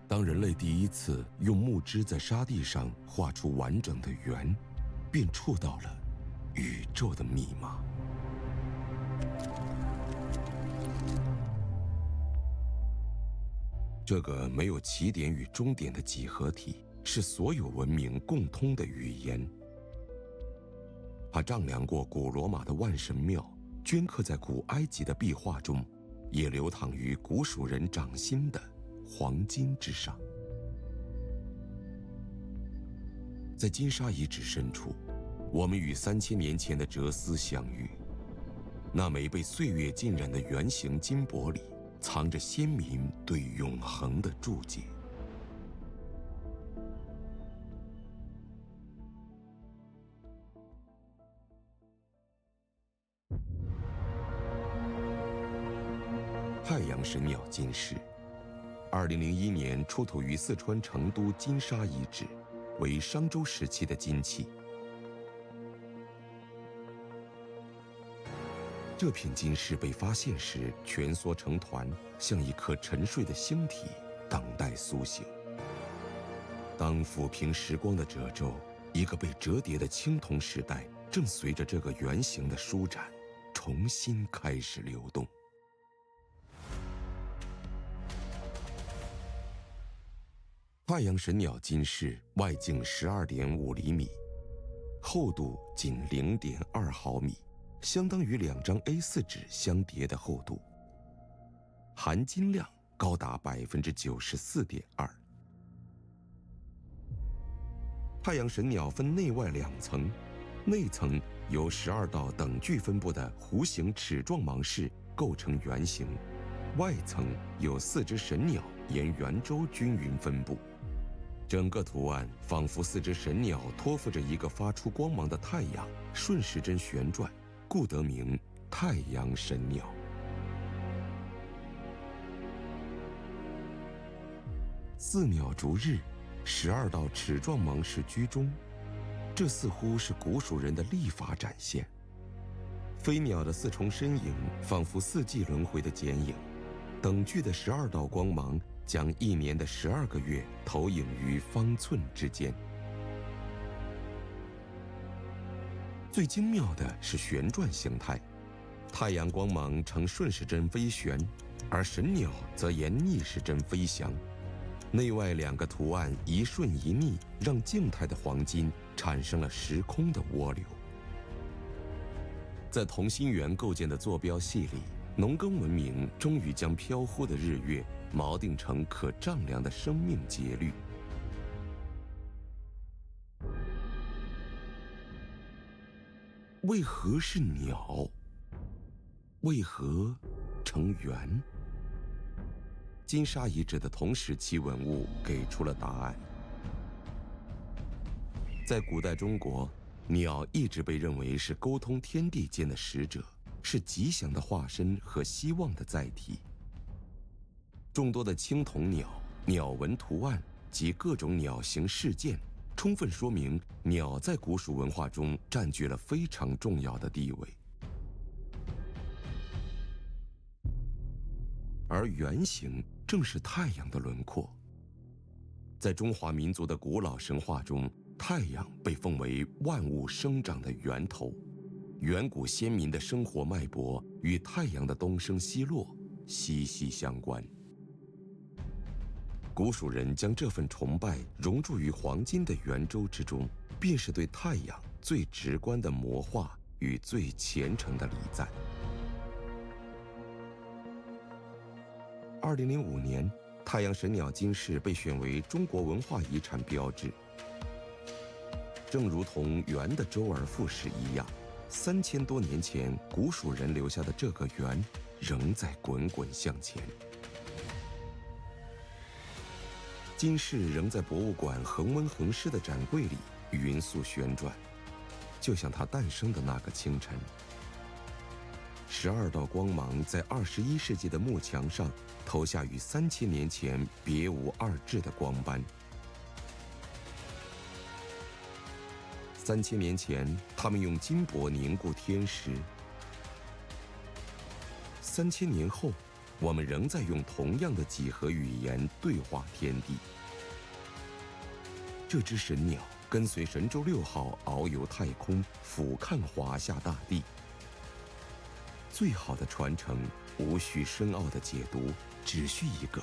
当人类第一次用木枝在沙地上画出完整的圆，便触到了宇宙的密码。这个没有起点与终点的几何体，是所有文明共通的语言。它丈量过古罗马的万神庙，镌刻在古埃及的壁画中，也流淌于古蜀人掌心的黄金之上。在金沙遗址深处，我们与3000年前的哲思相遇。那枚被岁月浸染的圆形金箔里，藏着先民对永恒的注解。太阳神鸟金饰，2001年出土于四川成都金沙遗址，为商周时期的金器。这片金饰被发现时蜷缩成团，像一颗沉睡的星体，等待苏醒。当抚平时光的褶皱，一个被折叠的青铜时代正随着这个圆形的舒展，重新开始流动。太阳神鸟金饰外径12.5厘米，厚度仅0.2毫米，相当于2张A4 纸相叠的厚度，含金量高达94.2%。太阳神鸟分内外2层，内层由12道等距分布的弧形齿状芒饰构成圆形，外层有4只神鸟沿圆周均匀分布。整个图案仿佛4只神鸟托付着一个发出光芒的太阳，顺时针旋转，故得名太阳神鸟。4鸟逐日，12道齿状芒饰居中，这似乎是古蜀人的历法展现。飞鸟的4重身影仿佛4季轮回的剪影，等距的12道光芒将1年的12个月投影于方寸之间。最精妙的是旋转形态，太阳光芒呈顺时针飞旋，而神鸟则沿逆时针飞翔。内外2个图案一顺一逆，让静态的黄金产生了时空的涡流。在同心圆构建的坐标系里，农耕文明终于将飘忽的日月锚定成可丈量的生命节律。为何是鸟？为何成圆？金沙遗址的同时期文物给出了答案。在古代中国，鸟一直被认为是沟通天地间的使者，是吉祥的化身和希望的载体。众多的青铜鸟、鸟纹图案及各种鸟形饰件，充分说明鸟在古蜀文化中占据了非常重要的地位。而圆形正是太阳的轮廓。在中华民族的古老神话中，太阳被奉为万物生长的源头，远古先民的生活脉搏与太阳的东升西落息息相关。古蜀人将这份崇拜融入于黄金的圆周之中，便是对太阳最直观的魔化与最虔诚的礼赞。2005年，太阳神鸟金饰被选为中国文化遗产标志。正如同圆的周而复始一样，3000多年前古蜀人留下的这个圆，仍在滚滚向前。金饰仍在博物馆恒温恒湿的展柜里匀速旋转，就像它诞生的那个清晨。12道光芒在21世纪的幕墙上投下与3000年前别无二致的光斑。3000年前，他们用金箔凝固天石；3000年后，我们仍在用同样的几何语言对话天地。这只神鸟跟随神舟6号遨游太空，俯瞰华夏大地。最好的传承，无需深奥的解读，只需一个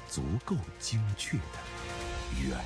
足够精确的圆。